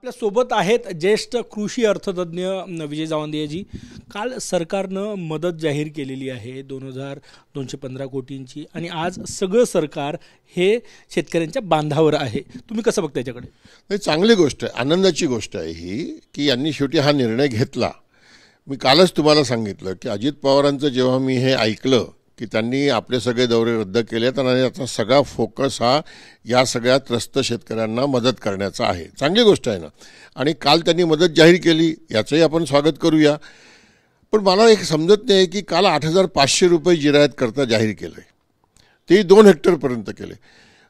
आपल्या सोबत आहेत ज्येष्ठ कृषी अर्थतज्ञ विजय जावंदेजी। काल सरकारनं मदत जाहीर केलेली आहे 2215 कोटींची आणि आज सगळं सरकार हे शेतकऱ्यांच्या बांधावर आहे। तुम्ही कसं बघता याच्याकडे? नाही, चांगली गोष्ट आहे, आनंदाची गोष्ट आहे ही की यांनी शेवटी हा निर्णय घेतला। मी कालच तुम्हाला सांगितलं की अजित पवारांचं जेव्हा मी हे ऐकलं की त्यांनी आपले सगळे दौरे रद्द केलेत आणि याचा सगळा फोकस हा या सगळ्या त्रस्त शेतकऱ्यांना मदत करण्याचा आहे, चांगली गोष्ट आहे ना। आणि काल त्यांनी मदत जाहीर केली, याचंही आपण स्वागत करूया। पण मला एक समजत नाही की काल 8500 रुपये जिरायत करता जाहीर केलं आहे, ते 2 हेक्टरपर्यंत केले।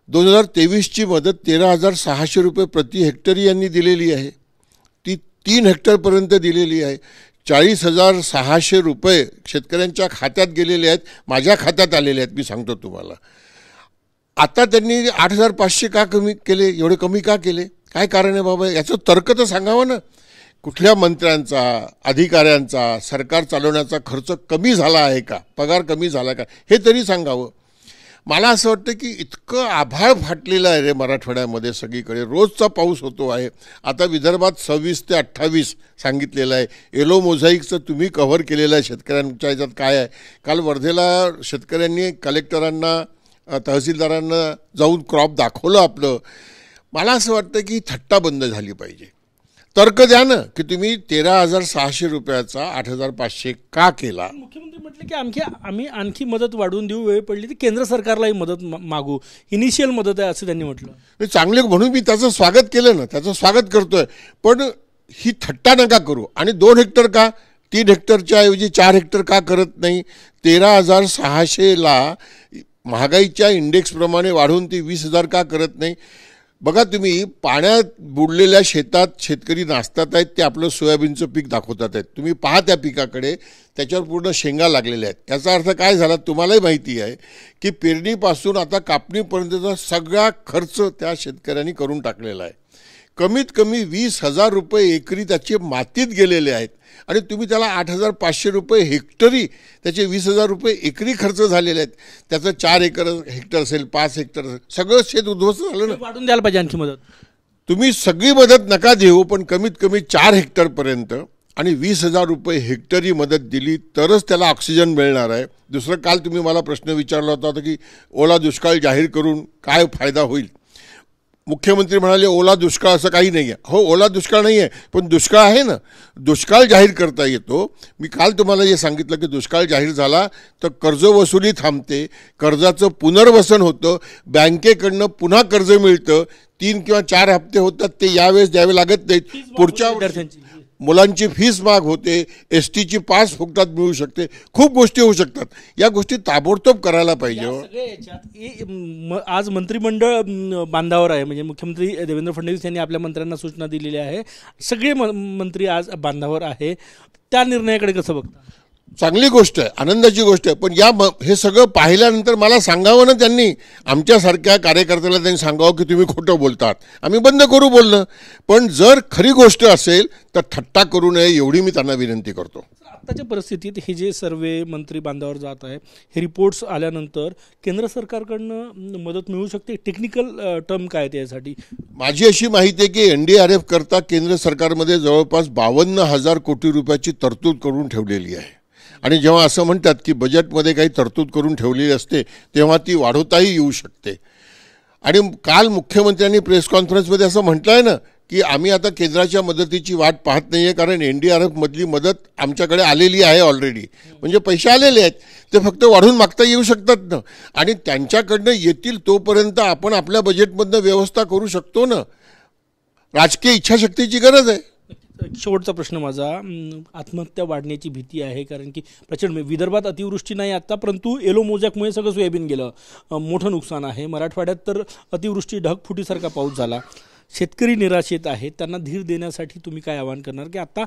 2023ची मदत 13600 रुपये प्रति हेक्टरी यांनी दिलेली आहे, ती 3 हेक्टरपर्यंत दिलेली आहे। 40,600 रुपये शेतकऱ्यांच्या खात्यात गेलेले आहेत, माझ्या खात्यात आलेले आहेत। मी सांगतो तुम्हाला, आता त्यांनी 8500 का कमी केले, एवढे कमी का केले, काय कारण आहे बाबा? याचं तर्क तर सांगावं ना। कुठल्या मंत्र्यांचा, अधिकाऱ्यांचा सरकार चालवण्याचा खर्च कमी झाला आहे का, पगार कमी झाला का, हे तरी सांगावं। मला असं वाटतं की इतकं आभाळ फाटलेलं आहे रे मराठवाड्यामध्ये, सगळीकडे रोजचा पाऊस होतो आहे। आता विदर्भात 26 ते 28 सांगितलेलं आहे। येलो मोझाईकचं तुम्ही कव्हर केलेलं आहे शेतकऱ्यांच्या ह्याच्यात काय आहे। काल वर्धेला शेतकऱ्यांनी कलेक्टरांना, तहसीलदारांना जाऊन क्रॉप दाखवलं आपलं। मला असं वाटतं की थट्टा बंद झाली पाहिजे। तर्क द्या ना की तुम्ही 13,600 रुपयाचा 8,500 का केला? मुख्यमंत्री म्हटले की आम्ही आणखी मदत वाढवून देऊ, वेळ पडली तर केंद्र सरकारलाही मदत मागू, इनिशियल मदत आहे असं त्यांनी म्हटलं। चांगले म्हणून मी त्याचं स्वागत केलं ना, त्याचं स्वागत करतोय। पण ही थट्टा नका करू। आणि 2 हेक्टर का, 3 हेक्टरच्या ऐवजी 4 हेक्टर का करत नाही? 13,600ला महागाईच्या इंडेक्सप्रमाणे वाढवून ती 20,000 का करत नाही? बघा तुम्ही, पाण्यात बुडलेल्या शेतात शेतकरी नाचतात आहेत, ते आपलं सोयाबीनचं पीक दाखवतात आहेत। तुम्ही पहा त्या पिकाकडे, त्याच्यावर पूर्ण शेंगा लागलेल्या आहेत। याचा अर्थ काय झाला तुम्हालाही माहिती आहे की पेरणीपासून आता कापणीपर्यंतचा सगळा खर्च त्या शेतकऱ्यांनी करून टाकलेला आहे। कमीत कमी 20,000 रुपये एकरी त्याचे मातीत गेलेले आहेत आणि तुम्ही त्याला 8,500 रुपये हेक्टरी, त्याचे 20,000 रुपये एकरी खर्च झालेले आहेत। त्याचं 4 हेक्टर असेल, 5 हेक्टर असेल, सगळं शेत उद्ध्वस्त झालं ना। वाढून द्यायला पाहिजे आणखी मदत। तुम्ही सगळी मदत नका देऊ, पण कमीत कमी 4 हेक्टरपर्यंत आणि 20,000 रुपये हेक्टरी मदत दिली तरच त्याला ऑक्सिजन मिळणार आहे। दुसरं, काल तुम्ही मला प्रश्न विचारला होता की ओला दुष्काळ जाहीर करून काय फायदा होईल। मुख्यमंत्री म्हणाले ओला दुष्काळ असं काही नाही आहे। हो, ओला दुष्काळ नाही आहे, पण दुष्काळ आहे ना, दुष्काळ जाहीर करता येतो। मी काल तुम्हाला जे सांगितलं की दुष्काळ जाहीर झाला तर कर्जवसुली थांबते, कर्जाचं पुनर्वसन होतं, बँकेकडनं पुन्हा कर्ज मिळतं, 3 किंवा 4 हप्ते होतात, ते यावेळेस द्यावे लागत नाहीत। पुढच्या मुलांची फीस माग होते, एसटीची पास फुकटात मिळू शकते, खूप गोष्टी होऊ शकतात। या गोष्टी ताबडतोब करायला पाहिजे। आज मंत्रिमंडळ बांधावर आहे, म्हणजे मुख्यमंत्री देवेंद्र फडणवीस यांनी आपल्या मंत्र्यांना सूचना दिलेल्या आहे, सगळे मंत्री आज बांधावर आहे। त्या निर्णयाकडे कसं बघता? चांगली गोष्ट आहे, आनंदाची गोष्ट आहे। पण हे सगळं पाहिल्यानंतर मला सांगावं ना त्यांनी, आमच्यासारख्या कार्यकर्त्याला त्यांनी सांगावं की तुम्ही खोटं बोलतात, आम्ही बंद करू बोलणं। पण जर खरी गोष्ट असेल तर थट्टा करू नये, एवढी मी त्यांना विनंती करतो। आत्ताच्या परिस्थितीत हे जे सर्वे मंत्री बांधावर जात आहे, हे रिपोर्ट्स आल्यानंतर केंद्र सरकारकडनं मदत मिळू शकते? टेक्निकल टर्म काय आहे यासाठी? माझी अशी माहिती आहे की NDRF करता केंद्र सरकारमध्ये जवळपास 52,000 कोटी रुपयाची तरतूद करून ठेवलेली आहे। आणि जेव्हा असं म्हणतात की बजेटमध्ये काही तरतूद करून ठेवलेली असते तेव्हा ती वाढवताही येऊ शकते। आणि काल मुख्यमंत्र्यांनी प्रेस कॉन्फरन्समध्ये असं म्हटलं आहे ना की आम्ही आता केंद्राच्या मदतीची वाट पाहत नाही आहे, कारण NDRF मधली मदत आमच्याकडे आलेली आहे ऑलरेडी, म्हणजे पैसे आलेले आहेत, ते फक्त वाढून मागता येऊ शकतात ना। आणि त्यांच्याकडनं येतील तोपर्यंत आपण आपल्या बजेटमधनं व्यवस्था करू शकतो ना। राजकीय इच्छाशक्तीची गरज आहे। शेवटचा प्रश्न माझा, आत्महत्या वाढण्याची भीती आहे, कारण की प्रचंड विदर्भात अतिवृष्टी नाही आता, परंतु येलो मोजॅकमुळे सगळं सोयाबीन गेलं, मोठं नुकसान आहे। मराठवाड्यात तर अतिवृष्टी, ढगफुटीसारखा पाऊस झाला, शेतकरी निराशेत आहेत, त्यांना धीर देण्यासाठी तुम्ही काय आवाहन करणार की आता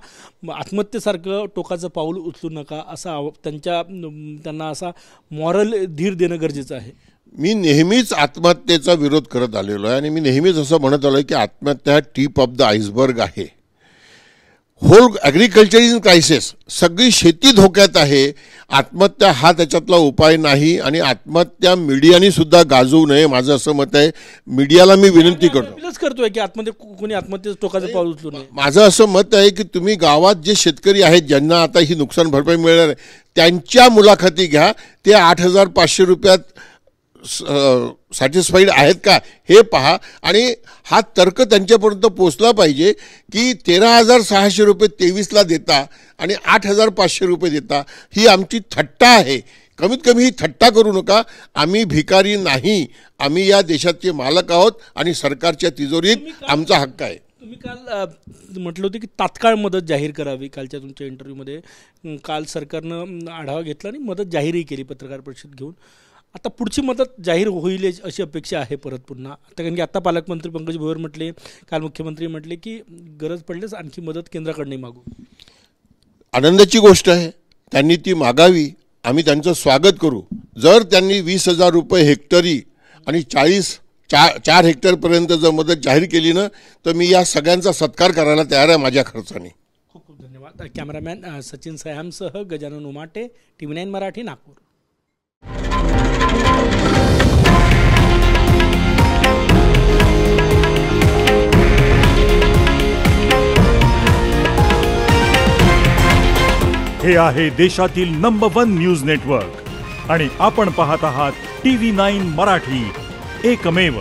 आत्महत्येसारखं टोकाचं पाऊल उचलू नका, असा त्यांना असा मॉरल धीर देणं गरजेचं आहे? मी नेहमीच आत्महत्येचा विरोध करत आलेलो आहे आणि मी नेहमीच असं म्हणत आलो आहे की आत्महत्या टिप ऑफ द आईसबर्ग आहे। होल ॲग्रिकल्चर इन क्रायसिस, सगळी शेती धोक्यात आहे. आत्महत्या हा त्याच्यातला उपाय नाही आणि आत्महत्या मीडियाने सुद्धा गाजवू नये, माझं असं मत आहे. मीडियाला मी विनंती करतो, अपीलच करतोय की कोणी आत्महत्येचं टोकाचं पाऊल उचलू नये. माझं असं मत आहे की तुम्ही गावात जे शेतकरी आहेत ज्यांना आता ही नुकसान भरपाई मिळणार आहे त्यांच्या मुलाखती घ्या. ते 8,500 रुपयात सॅटिस्फाईड आहेत का हे पहा आणि हा तर्क त्यांच्यापर्यंत पोचला पाहिजे की 13,600 रुपये 23ला देता आणि 8,500 रुपये देता ही आमची थट्टा आहे. कमीत कमी ही थट्टा करू नका. आम्ही भिकारी नाही, आम्ही या देशाचे मालक आहोत आणि सरकारच्या तिजोरीत आमचा हक्क आहे. तुम्ही काल म्हटलं होतं की तात्काळ मदत जाहीर करावी. कालच्या तुमच्या इंटरव्ह्यूमध्ये काल सरकारनं आढावा घेतला आणि मदत जाहीरही केली पत्रकार परिषद घेऊन. आता पुढची मदत जाहीर होईल अशी अपेक्षा आहे परत पुन्हा. आता कारण की आता पालकमंत्री पंकज भुजबळ म्हटले, काल मुख्यमंत्री म्हटले की गरज पडल्यास आणखी मदत केंद्राकडे मागू. आनंदाची गोष्ट आहे, त्यांनी ती मागावी, आम्ही त्यांचं स्वागत करू. जर त्यांनी 20,000 रुपये हेक्टरी आणि 4 हेक्टरपर्यंत जर मदत जाहीर केली ना तर मी या सगळ्यांचा सत्कार करायला तयार आहे माझ्या खर्चाने. खूप खूप धन्यवाद. कॅमेरामॅन सचिन सयामसह गजानन उमाटे, TV9 मराठी, नागपूर. हे आहे देशातील नंबर 1 न्यूज नेटवर्क आणि आपण पाहत आहात TV9 मराठी, एकमेव.